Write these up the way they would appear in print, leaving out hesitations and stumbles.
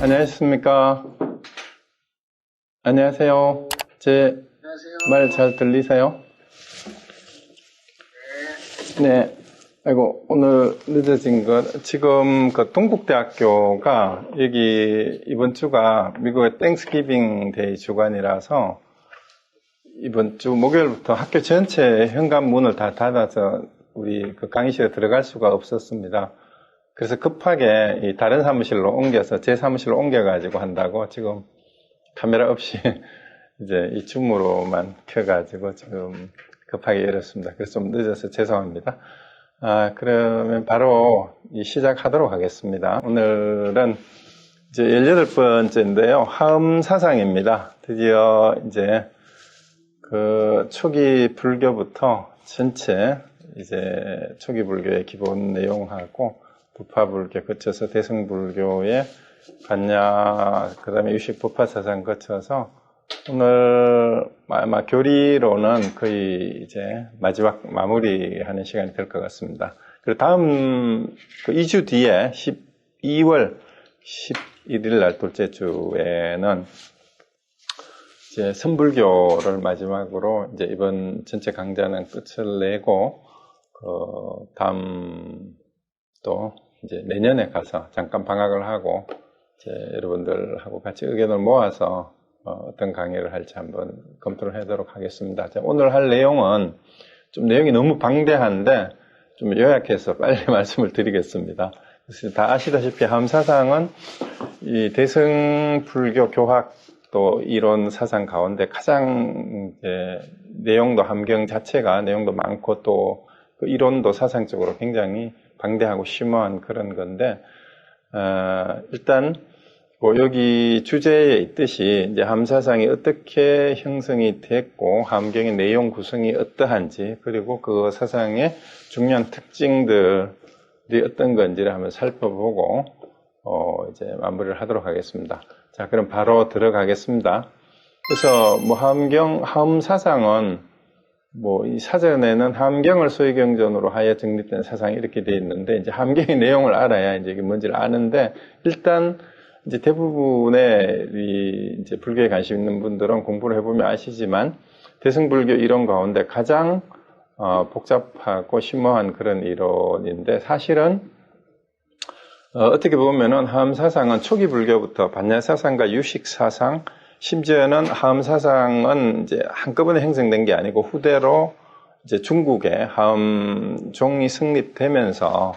안녕하십니까. 안녕하세요. 제 말 잘 들리세요? 네. 아이고, 오늘 늦어진 것. 지금 그 동국대학교가 여기 이번 주가 미국의 땡스기빙 데이 주간이라서 이번 주 목요일부터 학교 전체 현관 문을 다 닫아서 우리 그 강의실에 들어갈 수가 없었습니다. 그래서 급하게 이 다른 사무실로 옮겨서 제 사무실로 옮겨가지고 한다고 지금 카메라 없이 이제 이 줌으로만 켜가지고 지금 급하게 열었습니다. 그래서 좀 늦어서 죄송합니다. 그러면 바로 시작하도록 하겠습니다. 오늘은 이제 18번째인데요. 화엄사상입니다. 드디어 이제 그 초기 불교부터 전체 이제 초기 불교의 기본 내용하고 부파불교 거쳐서 대승불교의 관야, 그 다음에 유식부파사상 거쳐서 오늘 아마 교리로는 거의 이제 마지막 마무리하는 시간이 될 것 같습니다. 그리고 다음 그 2주 뒤에 12월 11일 날 둘째 주에는 이제 선불교를 마지막으로 이제 이번 전체 강좌는 끝을 내고 다음 또 이제 내년에 가서 잠깐 방학을 하고 이제 여러분들하고 같이 의견을 모아서 어떤 강의를 할지 한번 검토를 하도록 하겠습니다. 오늘 할 내용은 좀 내용이 너무 방대한데 좀 요약해서 빨리 말씀을 드리겠습니다. 그래서 다 아시다시피 화엄사상은 이 대승불교 교학 또 이론 사상 가운데 가장 이제 내용도 함경 자체가 내용도 많고 또 그 이론도 사상적으로 굉장히 방대하고 심오한 그런 건데 일단 뭐 여기 주제에 있듯이 이제 화엄사상이 어떻게 형성이 됐고 화엄경의 내용 구성이 어떠한지 그리고 그 사상의 중요한 특징들이 어떤 건지를 한번 살펴보고 이제 마무리를 하도록 하겠습니다. 자, 그럼 바로 들어가겠습니다. 그래서 뭐 화엄사상은 뭐 이 사전에는 화엄경을 소위경전으로 하여 정립된 사상이 이렇게 되어 있는데 이제 화엄경의 내용을 알아야 이제 이게 뭔지를 아는데 일단 이제 대부분의 이제 불교에 관심 있는 분들은 공부를 해보면 아시지만 대승불교 이론 가운데 가장 복잡하고 심오한 그런 이론인데 사실은 어떻게 보면은 화엄사상은 초기 불교부터 반야사상과 유식사상 심지어는 화엄사상은 이제 한꺼번에 형성된 게 아니고 후대로 이제 중국의 화엄종이 성립되면서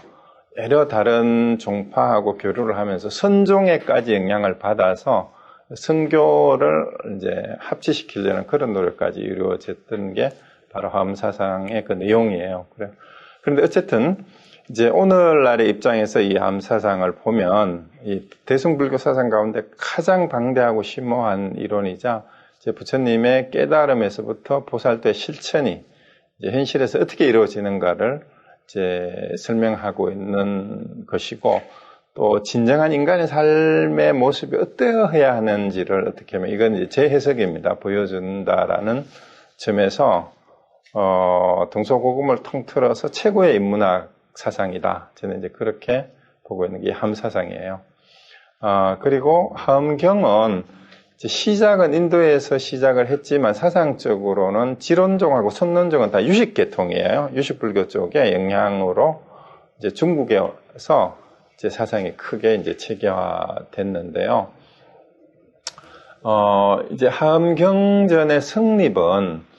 여러 다른 종파하고 교류를 하면서 선종에까지 영향을 받아서 선교를 이제 합치시키려는 그런 노력까지 이루어졌던 게 바로 화엄사상의 그 내용이에요. 그런데 어쨌든 이제 오늘날의 입장에서 이 화엄사상을 보면 이 대승불교 사상 가운데 가장 방대하고 심오한 이론이자 이제 부처님의 깨달음에서부터 보살도의 실천이 이제 현실에서 어떻게 이루어지는가를 이제 설명하고 있는 것이고 또 진정한 인간의 삶의 모습이 어떠해야 하는지를 어떻게 하면 이건 이제 제 해석입니다. 보여준다라는 점에서 동서고금을 통틀어서 최고의 인문학 사상이다. 저는 이제 그렇게 보고 있는 게 화엄사상이에요. 그리고 화엄경은 이제 시작은 인도에서 시작을 했지만 사상적으로는 지론종하고 선론종은 다 유식계통이에요. 유식불교 쪽의 영향으로 이제 중국에서 이제 사상이 크게 이제 체계화됐는데요. 이제 화엄경전의 성립은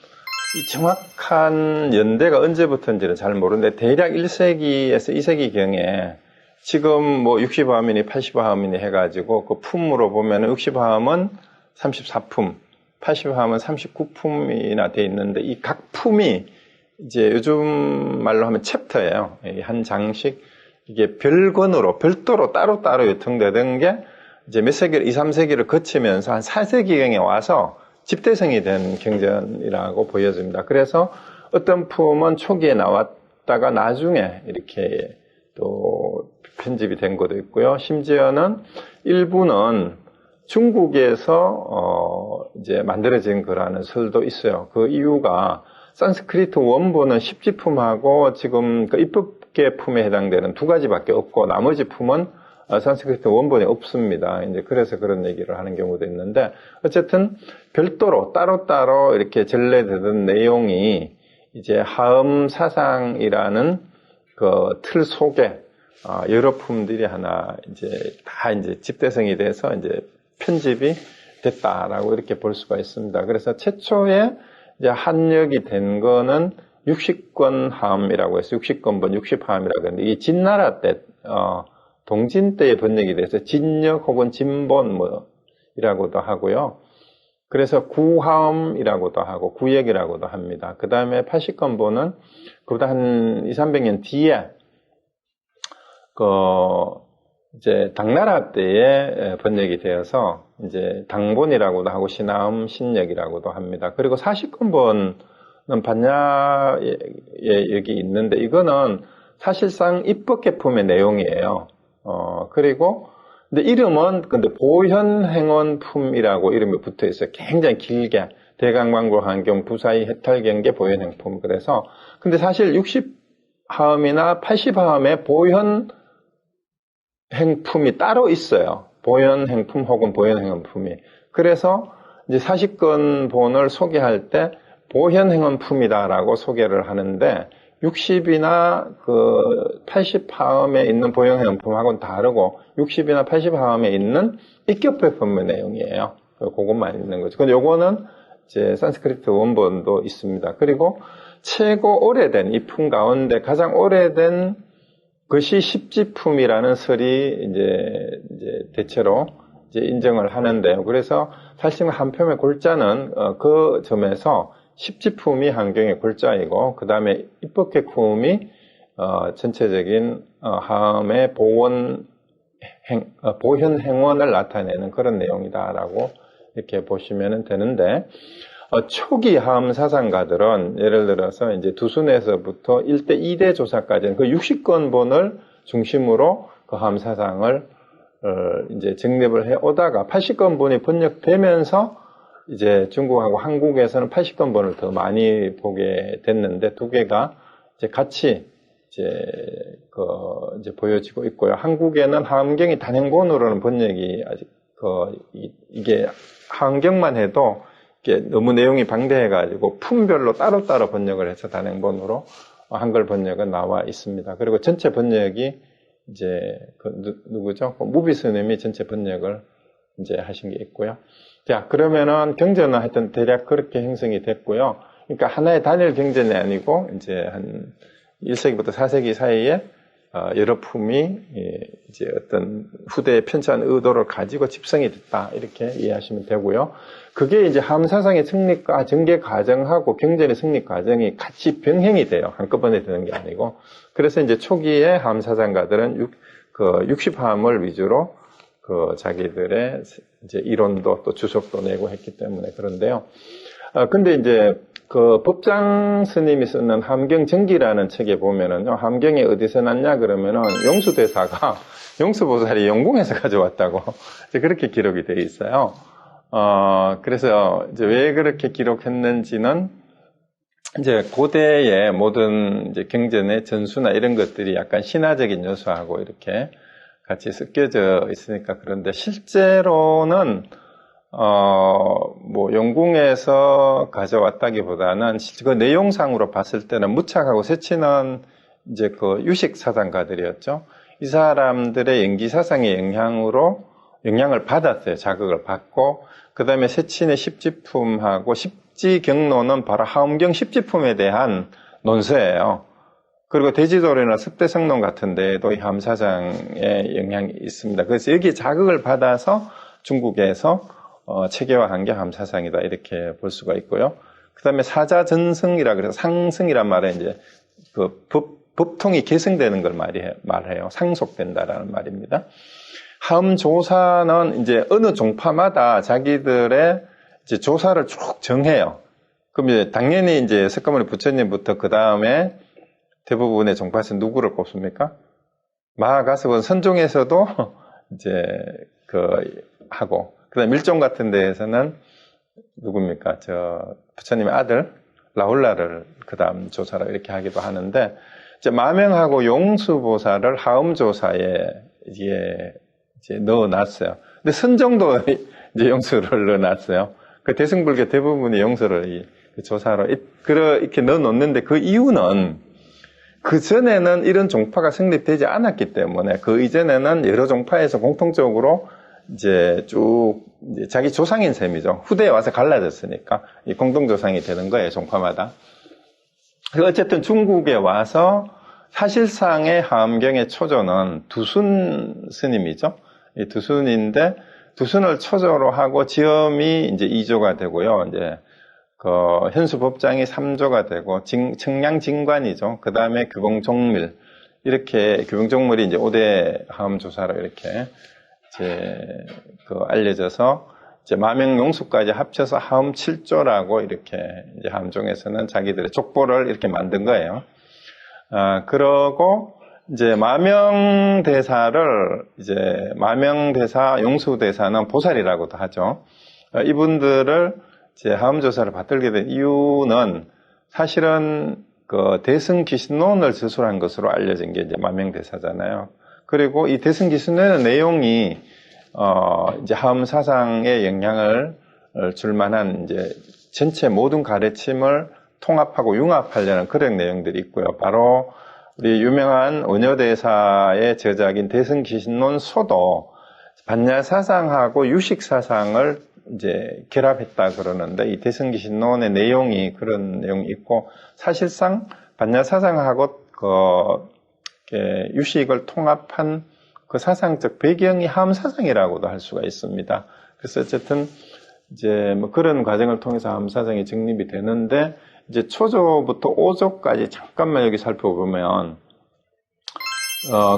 이 정확한 연대가 언제부터인지는 잘 모르는데 대략 1세기에서 2세기경에 지금 뭐 60화엄이니 80화엄이니 해가지고 그 품으로 보면 60화엄은 34품, 80화엄은 39품이나 돼 있는데 이 각 품이 이제 요즘 말로 하면 챕터예요. 한 장씩 이게 별권으로 별도로 따로따로 유통되던 게 이제 몇 세기, 2, 3세기를 거치면서 한 4세기경에 와서 집대성이 된 경전이라고 보여집니다. 그래서 어떤 품은 초기에 나왔다가 나중에 이렇게 또 편집이 된 것도 있고요. 심지어는 일부는 중국에서 이제 만들어진 거라는 설도 있어요. 그 이유가 산스크리트 원본은 10지품하고 지금 그 입법계 품에 해당되는 2가지밖에 없고 나머지 품은 산스크리트 원본이 없습니다. 이제 그래서 그런 얘기를 하는 경우도 있는데, 어쨌든 별도로 따로따로 이렇게 전래되던 내용이 이제 하음 사상이라는 그 틀 속에 여러 품들이 하나 이제 다 이제 집대성이 돼서 이제 편집이 됐다라고 이렇게 볼 수가 있습니다. 그래서 최초에 이제 한역이 된 거는 60권 하음이라고 해서 60권본 60하음이라고 하는데, 이게 진나라 때 동진 때에 번역이 돼서 진역 혹은 진본 이라고도 하고요. 그래서 구하음이라고도 하고 구역이라고도 합니다. 그 다음에 80권본은 그보다 한 200~300년 뒤에 이제 당나라 때에 번역이 되어서 이제 당본이라고도 하고 신하음 신역이라고도 합니다. 그리고 40권본은 반야에 여기 있는데, 이거는 사실상 입법계품의 내용이에요. 그리고 근데 이름은 보현행원품이라고 이름이 붙어 있어요. 굉장히 길게 대강광고 환경 부사의 해탈경계 보현행품. 그래서 근데 사실 60하음이나 80하음에 보현행품이 따로 있어요. 보현행품 혹은 보현행원품이. 그래서 이제 40권본을 소개할 때 보현행원품이다라고 소개를 하는데, 60이나 그 80하음에 있는 보현행원품하고는 다르고 60이나 80하음에 있는 입격배품의 내용이에요. 그것만 있는 거죠. 근데 요거는 이제 산스크리트 원본도 있습니다. 그리고 최고 오래된 이 품 가운데 가장 오래된 것이 십지품이라는 설이 이제 대체로 이제 인정을 하는데요. 그래서 사실 한편의 골자는 그 점에서 십지품이 한경의 골자이고, 그 다음에 입법계품이 전체적인 하음의 보현행원을 나타내는 그런 내용이다라고 이렇게 보시면 되는데, 초기 하음 사상가들은 예를 들어서 이제 두순에서부터 1대 2대 조사까지는 그 60권본을 중심으로 그 하음 사상을 이제 정립을 해 오다가 80권본이 번역되면서 이제 중국하고 한국에서는 80권본을 더 많이 보게 됐는데, 두 개가 이제 같이 이제 보여지고 있고요. 한국에는 하음경이 단행본으로는 번역이 아직 이게 하음경만 해도 이게 너무 내용이 방대해가지고 품별로 따로따로 번역을 해서 단행본으로 한글 번역은 나와 있습니다. 그리고 전체 번역이 이제 누구죠? 무비 스님이 전체 번역을 이제 하신 게 있고요. 자, 그러면은 경전은 하여튼 대략 그렇게 형성이 됐고요. 그러니까 하나의 단일 경전이 아니고 이제 한 1세기부터 4세기 사이에 여러 품이 이제 어떤 후대에 편찬 의도를 가지고 집성이 됐다, 이렇게 이해하시면 되고요. 그게 이제 하음 사상의 성립과 전개 과정하고 경전의 성립 과정이 같이 병행이 돼요. 한꺼번에 되는 게 아니고. 그래서 이제 초기에 하음 사상가들은 60하음을 위주로 자기들의 이제 이론도 또 주석도 내고 했기 때문에 그런데요. 근데 이제 법장 스님이 쓰는 함경전기라는 책에 보면은요, 함경이 어디서 났냐 그러면은 용수대사가 용수보살이 영궁에서 가져왔다고 이제 그렇게 기록이 되어 있어요. 그래서 이제 왜 그렇게 기록했는지는 이제 고대의 모든 이제 경전의 전수나 이런 것들이 약간 신화적인 요소하고 이렇게 같이 섞여져 있으니까 그런데, 실제로는 영궁에서 가져왔다기보다는 그 내용상으로 봤을 때는 무착하고 세친은 이제 유식 사상가들이었죠. 이 사람들의 연기 사상의 영향을 받았어요. 자극을 받고, 그 다음에 세친의 십지품하고 십지경론은 바로 하음경 십지품에 대한 논서예요. 그리고 대지도래나 습대성론 같은 데에도 이 하음 사상의 영향이 있습니다. 그래서 여기에 자극을 받아서 중국에서 체계화한 게 하음 사상이다, 이렇게 볼 수가 있고요. 그 다음에 사자전승이라 그래서 상승이란 말에 이제 법통이 개성되는 걸 말해요. 상속된다라는 말입니다. 하음 조사는 이제 어느 종파마다 자기들의 이제 조사를 쭉 정해요. 그럼 이제 당연히 이제 석가모니 부처님부터 그 다음에 대부분의 종파에서 누구를 꼽습니까? 마하가석은 선종에서도 이제 하고, 그 다음 밀종 같은 데에서는 누굽니까? 부처님의 아들 라훌라를 그 다음 조사로 이렇게 하기도 하는데, 이제 마명하고 용수보살을 하음조사에 이게 이제 넣어놨어요. 근데 선종도 이제 영수를 넣어놨어요. 그 대승불교 대부분의 영수를 조사로 이렇게 넣어놓는데 그 이유는 그 전에는 이런 종파가 성립되지 않았기 때문에 그 이전에는 여러 종파에서 공통적으로 이제 쭉 이제 자기 조상인 셈이죠. 후대에 와서 갈라졌으니까 이 공동조상이 되는 거예요, 종파마다. 어쨌든 중국에 와서 사실상의 하엄경의 초조는 두순 스님이죠. 이 두순인데 두순을 초조로 하고 지엄이 이제 2조가 되고요. 이제 그 현수법장이 3조가 되고 청량진관이죠. 그 다음에 규봉종밀 이렇게 규봉종밀이 이제 5대 하엄조사로 이렇게 이제 그 알려져서 이제 마명용수까지 합쳐서 하엄 7조라고 이렇게 이제 하엄종에서는 자기들의 족보를 이렇게 만든 거예요. 그러고 이제 마명대사를 이제 마명대사, 용수대사는 보살이라고도 하죠. 이분들을 이제 하엄조사를 받들게 된 이유는 사실은 그 대승기신론을 저술한 것으로 알려진 게 이제 마명대사잖아요. 그리고 이 대승기신론의 내용이 이제 하엄 사상에 영향을 줄 만한 이제 전체 모든 가르침을 통합하고 융합하려는 그런 내용들이 있고요. 바로 우리 유명한 원효대사의 저작인 대승기신론 소도 반야사상하고 유식사상을 이제 결합했다 그러는데 이 대승기신론의 내용이 그런 내용이 있고 사실상 반야사상하고 유식을 통합한 그 사상적 배경이 하엄사상이라고도 할 수가 있습니다. 그래서 어쨌든 이제 뭐 그런 과정을 통해서 하엄사상이 정립이 되는데 이제 초조부터 5조까지 잠깐만 여기 살펴보면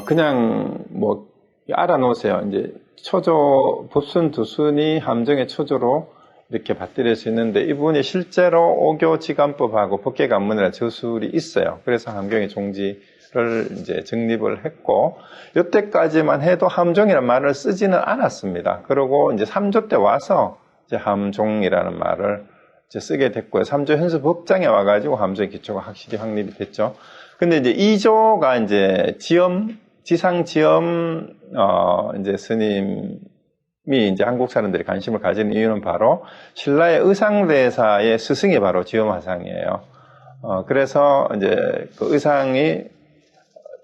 그냥 뭐 알아놓으세요. 이제 초조 법순 두순이 함정의 초조로 이렇게 받들일 수 있는데 이분이 실제로 오교지간법하고 법계관문이라는 저술이 있어요. 그래서 함경의 종지를 이제 정립을 했고 이때까지만 해도 함종이라는 말을 쓰지는 않았습니다. 그리고 이제 3조 때 와서 이제 함종이라는 말을 이제 쓰게 됐고요. 3조 현수법장에 와가지고 함종의 기초가 확실히 확립이 됐죠. 근데 이제 2조가 이제 지상지엄 이제 스님이 이제 한국 사람들이 관심을 가지는 이유는 바로 신라의 의상대사의 스승이 바로 지엄화상이에요. 그래서 이제 그 의상이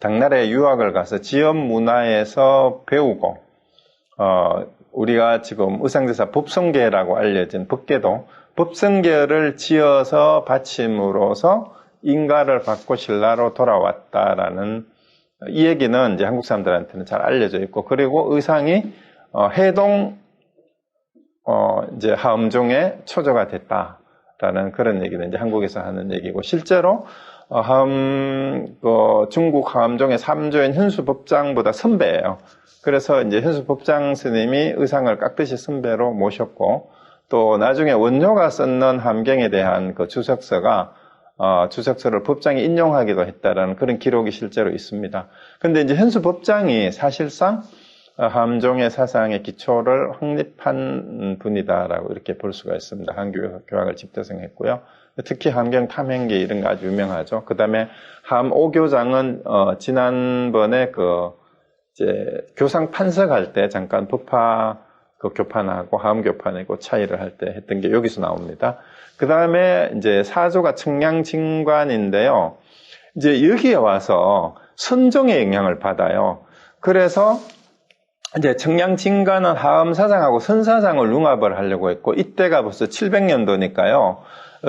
당나라에 유학을 가서 지엄 문화에서 배우고 우리가 지금 의상대사 법성계라고 알려진 법계도 법성계를 지어서 바침으로써 인가를 받고 신라로 돌아왔다라는 이 얘기는 이제 한국 사람들한테는 잘 알려져 있고, 그리고 의상이 해동 이제 하엄종의 초조가 됐다라는 그런 얘기는 이제 한국에서 하는 얘기고, 실제로 중국 하엄종의 3조인 현수법장보다 선배예요. 그래서 이제 현수법장 스님이 의상을 깍듯이 선배로 모셨고, 또 나중에 원효가 썼는 함경에 대한 그 주석서가 주석서를 법장이 인용하기도 했다라는 그런 기록이 실제로 있습니다. 근데 이제 현수법장이 사실상 함종의 사상의 기초를 확립한 분이다라고 이렇게 볼 수가 있습니다. 한교학을 집대성했고요. 특히 함경 탐행기 이런 거 아주 유명하죠. 그 다음에 함오교장은 지난번에 이제 교상 판석할 때 잠깐 법화 교판하고 하엄교판하고 차이를 할 때 했던 게 여기서 나옵니다. 그 다음에 이제 4조가 청량진관인데요. 이제 여기에 와서 선종의 영향을 받아요. 그래서 이제 청량진관은 하엄사상하고 선사상을 융합을 하려고 했고, 이때가 벌써 700년도니까요.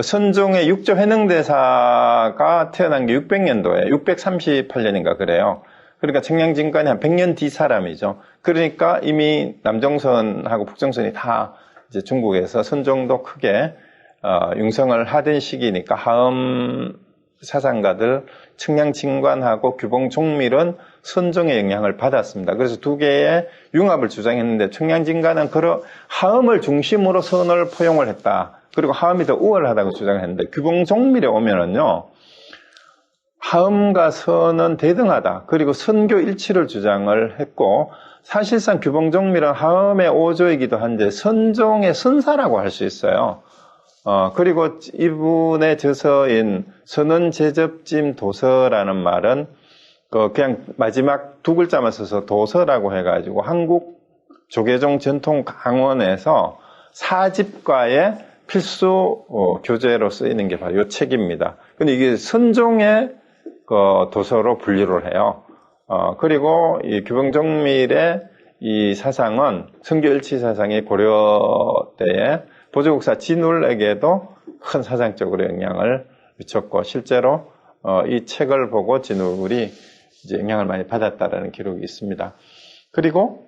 선종의 6조 회능대사가 태어난 게 600년도에 638년인가 그래요. 그러니까 청량진관이 한 100년 뒤 사람이죠. 그러니까 이미 남종선하고 북종선이 다 이제 중국에서 선종도 크게 융성을 하던 시기니까 하엄 사상가들 청량진관하고 규봉종밀은 선종의 영향을 받았습니다. 그래서 두 개의 융합을 주장했는데, 청량진관은 하엄을 중심으로 선을 포용을 했다. 그리고 하엄이 더 우월하다고 주장을 했는데, 규봉종밀에 오면은요, 하엄과 선은 대등하다. 그리고 선교 일치를 주장을 했고, 사실상 규봉종밀은 하엄의 5조이기도 한데 선종의 선사라고 할 수 있어요. 그리고 이분의 저서인 선언제접짐 도서라는 말은 그냥 마지막 두 글자만 써서 도서라고 해가지고 한국 조계종 전통 강원에서 4집과의 필수 교재로 쓰이는 게 바로 이 책입니다. 근데 이게 선종의 도서로 분류를 해요. 그리고 이 규병정밀의 이 사상은 성교일치 사상이 고려 때에 보조국사 진울에게도 큰 사상적으로 영향을 미쳤고, 실제로 이 책을 보고 진울이 이제 영향을 많이 받았다라는 기록이 있습니다. 그리고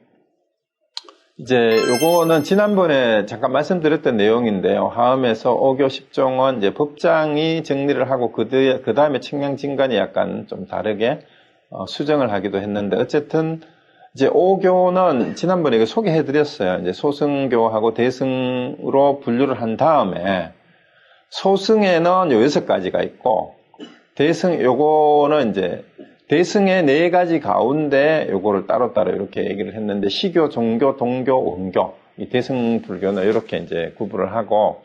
이제 요거는 지난번에 잠깐 말씀드렸던 내용인데요. 하음에서 5교 10종은 이제 법장이 정리를 하고 그 다음에 청량진간이 약간 좀 다르게 수정을 하기도 했는데, 어쨌든 이제 5교는 지난번에 이거 소개해드렸어요. 이제 소승교하고 대승으로 분류를 한 다음에, 소승에는 요 6가지가 있고, 요거는 이제 대승의 4가지 가운데 요거를 따로따로 이렇게 얘기를 했는데, 시교, 종교, 동교, 원교, 이 대승 불교는 이렇게 이제 구분을 하고,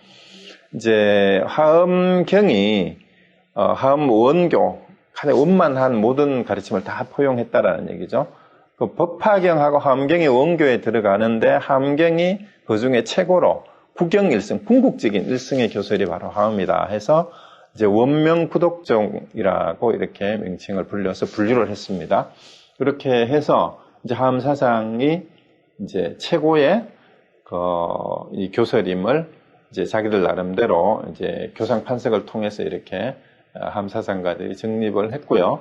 이제 하음경이 하음 원교, 가장 원만한 모든 가르침을 다 포용했다라는 얘기죠. 그 법화경하고 하음경이 원교에 들어가는데, 하음경이 그 중에 최고로 국경일승, 궁극적인 일승의 교설이 바로 하음이다 해서 이제 원명구독종이라고 이렇게 명칭을 불려서 분류를 했습니다. 그렇게 해서 이제 하음 사상이 이제 최고의 이 교설임을 이제 자기들 나름대로 이제 교상 판석을 통해서 이렇게 하음 사상가들이 정립을 했고요.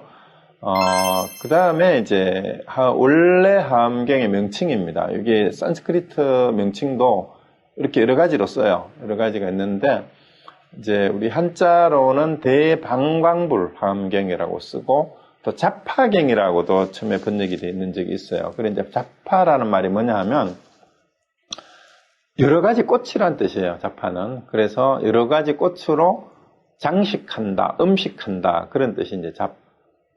그 다음에 이제 원래 하음경의 명칭입니다. 이게 산스크리트 명칭도 이렇게 여러 가지로 써요. 여러 가지가 있는데, 이제 우리 한자로는 대방광불 하음경이라고 쓰고, 또 자파경이라고도 처음에 번역이 되어 있는 적이 있어요. 그런데 이제 자파라는 말이 뭐냐 하면, 여러 가지 꽃이란 뜻이에요, 자파는. 그래서 여러 가지 꽃으로 장식한다, 음식한다, 그런 뜻이 이제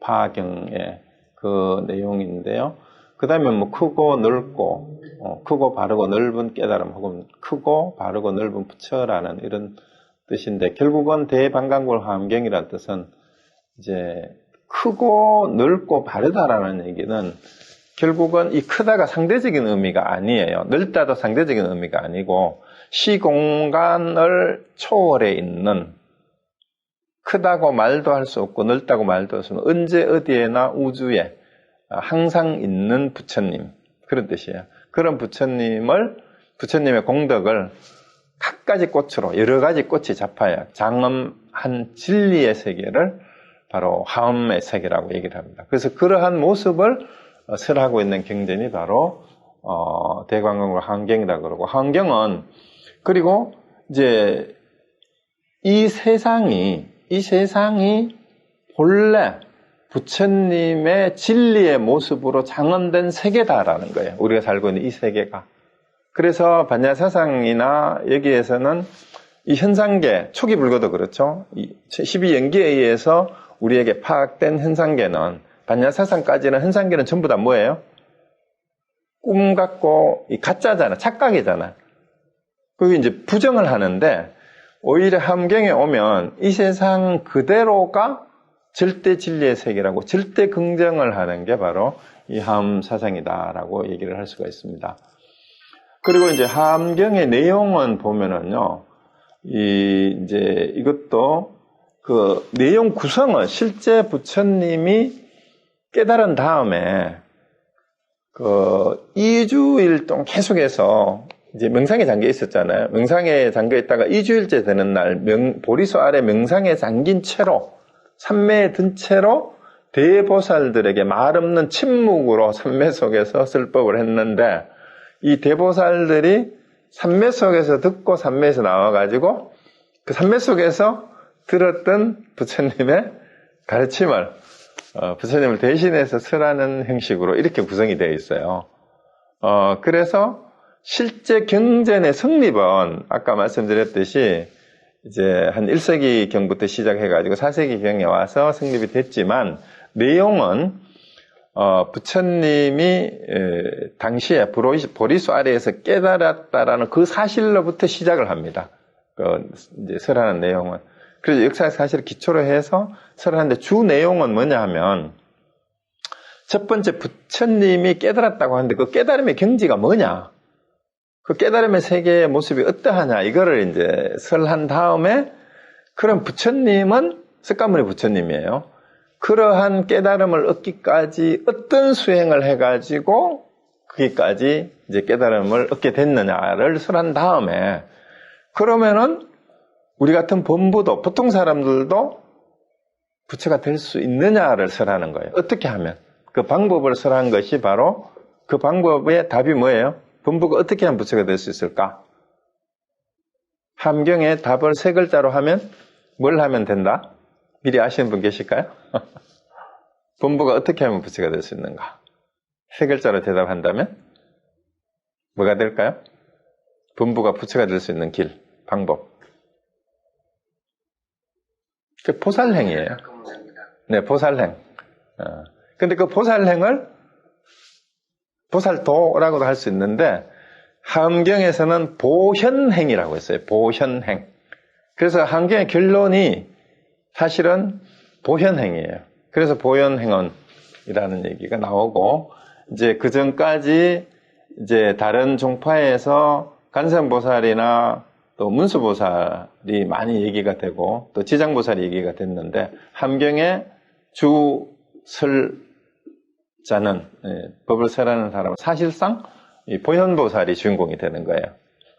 자파경의 그 내용인데요. 그 다음에 뭐 크고 넓고, 크고 바르고 넓은 깨달음, 혹은 크고 바르고 넓은 부처라는 이런 뜻인데, 결국은 대방광불 하음경이라는 뜻은 이제 크고 넓고 바르다라는 얘기는 결국은 이 크다가 상대적인 의미가 아니에요. 넓다도 상대적인 의미가 아니고, 시공간을 초월해 있는, 크다고 말도 할 수 없고 넓다고 말도 할 수 없는, 언제 어디에나 우주에 항상 있는 부처님, 그런 뜻이에요. 그런 부처님의 공덕을 갖가지 꽃으로, 여러 가지 꽃이 잡아야 장엄한 진리의 세계를 바로 하음의 세계라고 얘기를 합니다. 그래서 그러한 모습을 설하고 있는 경전이 바로 대광광불 하음경이라고 그러고, 하음경은 그리고 이제 이 세상이 본래 부처님의 진리의 모습으로 장엄된 세계다라는 거예요. 우리가 살고 있는 이 세계가. 그래서 반야사상이나 여기에서는 이 현상계, 초기 불교도 그렇죠. 12연기에 의해서 우리에게 파악된 현상계는, 반야사상까지는 현상계는 전부 다 뭐예요? 꿈 같고 이 가짜잖아, 착각이잖아. 그게 이제 부정을 하는데, 오히려 하음경에 오면 이 세상 그대로가 절대 진리의 세계라고 절대 긍정을 하는 게 바로 이 하음 사상이다라고 얘기를 할 수가 있습니다. 그리고 이제 하음경의 내용은 보면은요, 이제 이것도 그 내용 구성은 실제 부처님이 깨달은 다음에 그 2주일 동안 계속해서 이제 명상에 잠겨 있었잖아요. 명상에 잠겨 있다가 2주일째 되는 날 보리수 아래 명상에 잠긴 채로, 산매에 든 채로 대보살들에게 말 없는 침묵으로 산매 속에서 설법을 했는데, 이 대보살들이 산매 속에서 듣고 산매에서 나와가지고 그 산매 속에서 들었던 부처님의 가르침을 부처님을 대신해서 설하는 형식으로 이렇게 구성이 되어 있어요. 그래서 실제 경전의 성립은 아까 말씀드렸듯이 이제 한 1세기경부터 시작해가지고 4세기경에 와서 성립이 됐지만, 내용은 부처님이 당시에 보리수 아래에서 깨달았다라는 그 사실로부터 시작을 합니다. 이제 설하는 내용은. 그래서 역사의 사실을 기초로 해서 설하는데, 주 내용은 뭐냐 하면, 첫 번째 부처님이 깨달았다고 하는데 그 깨달음의 경지가 뭐냐? 그 깨달음의 세계의 모습이 어떠하냐? 이거를 이제 설한 다음에 그럼 부처님은 석가모니 부처님이에요. 그러한 깨달음을 얻기까지 어떤 수행을 해가지고 거기까지 이제 깨달음을 얻게 됐느냐를 설한 다음에 그러면은 우리 같은 범부도 보통 사람들도 부처가 될 수 있느냐를 설하는 거예요. 어떻게 하면? 그 방법을 설한 것이 바로 그 방법의 답이 뭐예요? 범부가 어떻게 하면 부처가 될 수 있을까? 함경의 답을 세 글자로 하면 뭘 하면 된다? 미리 아시는 분 계실까요? 범부가 어떻게 하면 부처가 될 수 있는가? 세 글자로 대답한다면 뭐가 될까요? 범부가 부처가 될 수 있는 길, 방법. 그 보살행이에요. 네, 보살행. 근데 그 보살행을 보살도라고도 할 수 있는데 함경에서는 보현행이라고 했어요. 보현행. 그래서 함경의 결론이 사실은 보현행이에요. 그래서 보현행원이라는 얘기가 나오고 이제 그 전까지 이제 다른 종파에서 간선보살이나 또 문수보살이 많이 얘기가 되고 또 지장보살이 얘기가 됐는데 함경의 주설자는 법을 설하는 사람은 사실상 이 보현보살이 주인공이 되는 거예요.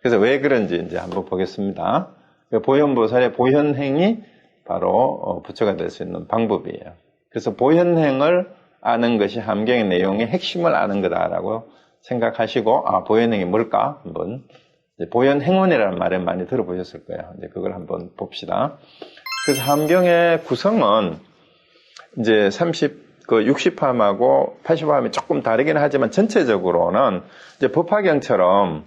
그래서 왜 그런지 이제 한번 보겠습니다. 보현보살의 보현행이 바로 부처가 될 수 있는 방법이에요. 그래서 보현행을 아는 것이 함경의 내용의 핵심을 아는 거다라고 생각하시고 보현행이 뭘까 한번 보현행원이라는 말을 많이 들어보셨을 거예요. 이제 그걸 한번 봅시다. 그래서 함경의 구성은 이제 60함하고 80함이 조금 다르긴 하지만 전체적으로는 이제 법화경처럼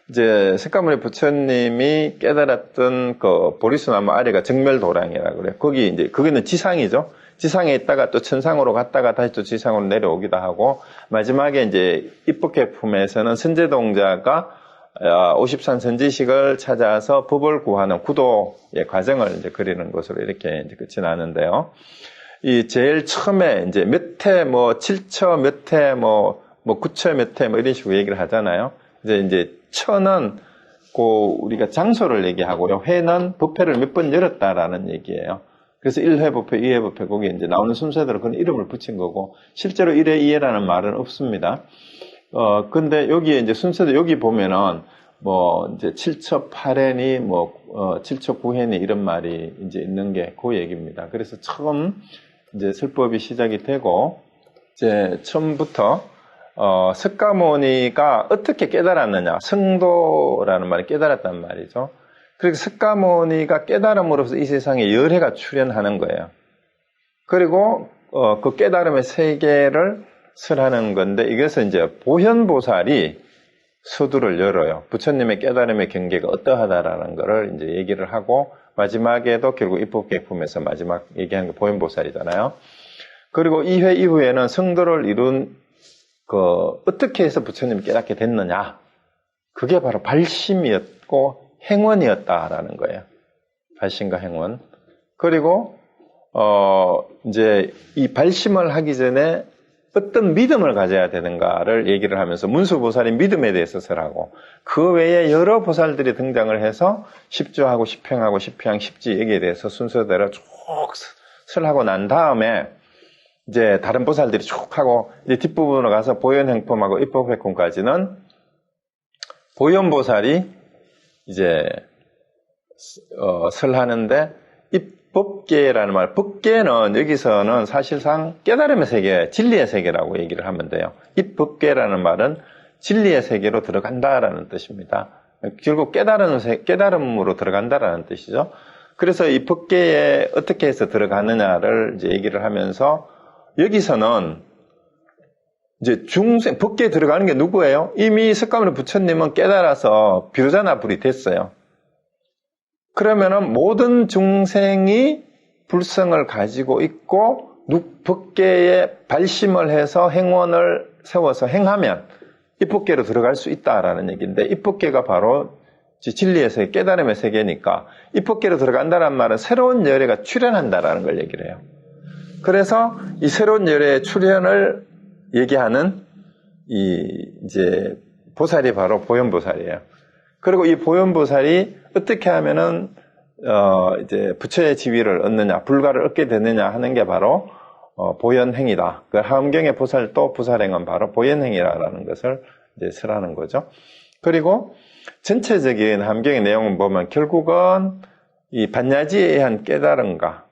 이제 석가모니 부처님이 깨달았던 그 보리수나무 아래가 정멸도량이라고 그래요. 거기 이제 거기는 지상이죠. 지상에 있다가 또 천상으로 갔다가 다시 또 지상으로 내려오기도 하고 마지막에 이제 입법계품에서는 선제동자가 50산 선지식을 찾아서 법을 구하는 구도의 과정을 이제 그리는 것으로 이렇게 이제 끝이 나는데요. 이 제일 처음에 이제 몇 회, 7처 몇 회, 9처 몇 회, 이런 식으로 얘기를 하잖아요. 이제 처는 우리가 장소를 얘기하고요. 회는 법회를 몇 번 열었다라는 얘기예요. 그래서 1회 법회, 2회 법회, 거기에 이제 나오는 순서대로 그런 이름을 붙인 거고, 실제로 1회, 2회라는 말은 없습니다. 근데 여기에 이제 순서도 여기 보면은, 이제 7처 8회니, 7처 9회니 이런 말이 이제 있는 게 그 얘기입니다. 그래서 처음 이제 설법이 시작이 되고, 이제 처음부터, 석가모니가 어떻게 깨달았느냐. 성도라는 말이 깨달았단 말이죠. 그래서 석가모니가 깨달음으로써 이 세상에 열애가 출현하는 거예요. 그리고 그 깨달음의 세계를 설하는 건데 이것은 이제 보현보살이 서두를 열어요. 부처님의 깨달음의 경계가 어떠하다라는 거를 이제 얘기를 하고 마지막에도 결국 입법계품에서 마지막 얘기하는 게 보현보살이잖아요. 그리고 2회 이후에는 성도를 이룬 어떻게 해서 부처님이 깨닫게 됐느냐. 그게 바로 발심이었고 행원이었다라는 거예요. 발심과 행원. 그리고, 이제 이 발심을 하기 전에 어떤 믿음을 가져야 되는가를 얘기를 하면서 문수보살이 믿음에 대해서 설하고 그 외에 여러 보살들이 등장을 해서 십조하고 십행하고 십향, 십지 여기에 대해서 순서대로 쭉 설하고 난 다음에 이제 다른 보살들이 쭉 하고 이제 뒷부분으로 가서 보현행품하고 입법회품까지는 보현보살이 이제 설하는데 입법계라는 말, 법계는 여기서는 사실상 깨달음의 세계, 진리의 세계라고 얘기를 하면 돼요. 입법계라는 말은 진리의 세계로 들어간다라는 뜻입니다. 결국 깨달음으로 들어간다라는 뜻이죠. 그래서 이 법계에 어떻게 해서 들어가느냐를 이제 얘기를 하면서 여기서는 이제 법계에 들어가는 게 누구예요? 이미 석가모니 부처님은 깨달아서 비로자나불이 됐어요. 그러면은 모든 중생이 불성을 가지고 있고 법계에 발심을 해서 행원을 세워서 행하면 입법계로 들어갈 수 있다라는 얘기인데 입법계가 바로 진리의 세계, 깨달음의 세계니까 입법계로 들어간다는 말은 새로운 열애가 출현한다라는 걸 얘기를 해요. 그래서 이 새로운 열애의 출현을 얘기하는 이제 보살이 바로 보현보살이에요. 그리고 이 보현보살이 어떻게 하면은 이제 부처의 지위를 얻느냐, 불가를 얻게 되느냐 하는 게 바로 보현행이다. 그 하엄경의 보살도 부살행은 바로 보현행이라는 것을 이제 설하는 거죠. 그리고 전체적인 하엄경의 내용을 보면 결국은 이 반야지에 의한 깨달음과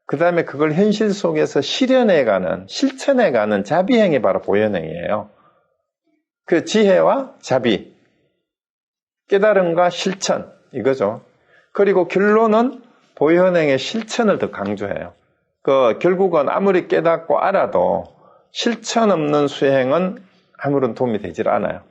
그 다음에 그걸 현실 속에서 실현해가는, 실천해가는 자비행이 바로 보현행이에요. 그 지혜와 자비, 깨달음과 실천, 이거죠. 그리고 결론은 보현행의 실천을 더 강조해요. 결국은 아무리 깨닫고 알아도 실천 없는 수행은 아무런 도움이 되질 않아요.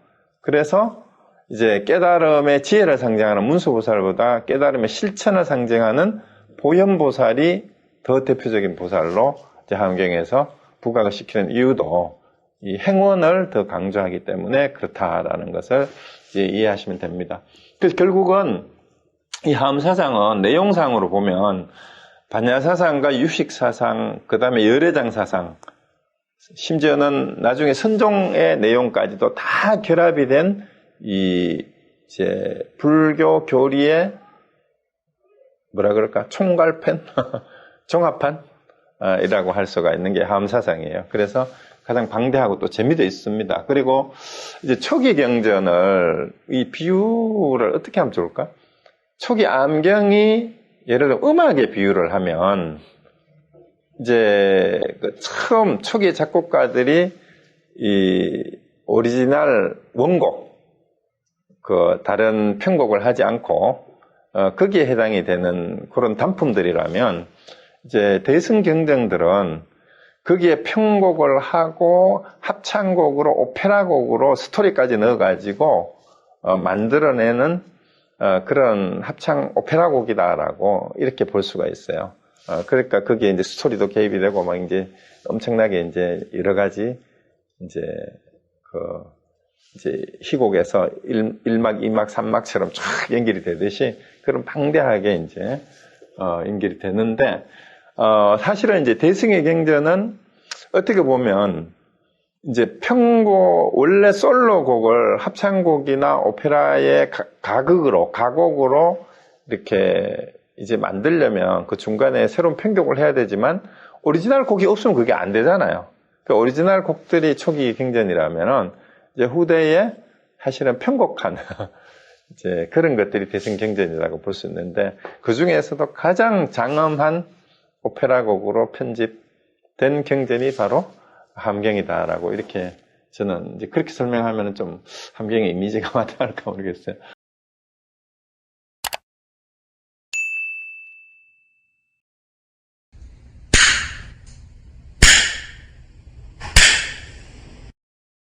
그래서 이제 깨달음의 지혜를 상징하는 문수보살보다 깨달음의 실천을 상징하는 보현보살이 더 대표적인 보살로 이제 하엄경에서 부각을 시키는 이유도 이 행원을 더 강조하기 때문에 그렇다라는 것을 이제 이해하시면 됩니다. 그래서 결국은 이 하엄사상은 내용상으로 보면 반야사상과 유식사상, 그 다음에 열애장사상, 심지어는 나중에 선종의 내용까지도 다 결합이 된 이제 불교 교리의 뭐라 그럴까? 총괄편? 종합판? 이라고 할 수가 있는 게 하엄사상이에요. 그래서 가장 방대하고 또 재미도 있습니다. 그리고 이제 초기 경전을, 이 비유를 어떻게 하면 좋을까? 초기 암경이 예를 들어 음악의 비유를 하면 이제 처음 초기 작곡가들이 이 오리지널 원곡, 다른 편곡을 하지 않고 거기에 해당이 되는 그런 단품들이라면 이제 대승경전들은 거기에 편곡을 하고 합창곡으로 오페라곡으로 스토리까지 넣어가지고 만들어내는 그런 합창 오페라곡이다라고 이렇게 볼 수가 있어요. 그러니까 거기에 이제 스토리도 개입이 되고 막 이제 엄청나게 이제 여러 가지 이제 이제 희곡에서 1막, 2막, 3막처럼 쫙 연결이 되듯이 그런 방대하게 이제 연결이 되는데 사실은 이제 대승의 경전은 어떻게 보면 이제 원래 솔로곡을 합창곡이나 오페라의 가곡으로 이렇게 이제 만들려면 그 중간에 새로운 편곡을 해야 되지만 오리지널 곡이 없으면 그게 안 되잖아요. 그 오리지널 곡들이 초기 경전이라면은 이제 후대에 사실은 편곡한 이제 그런 것들이 대승경전이라고 볼 수 있는데 그 중에서도 가장 장엄한 오페라곡으로 편집된 경전이 바로 하엄경이다라고 이렇게 저는 이제 그렇게 설명하면 좀 하엄경의 이미지가 맞을까 모르겠어요.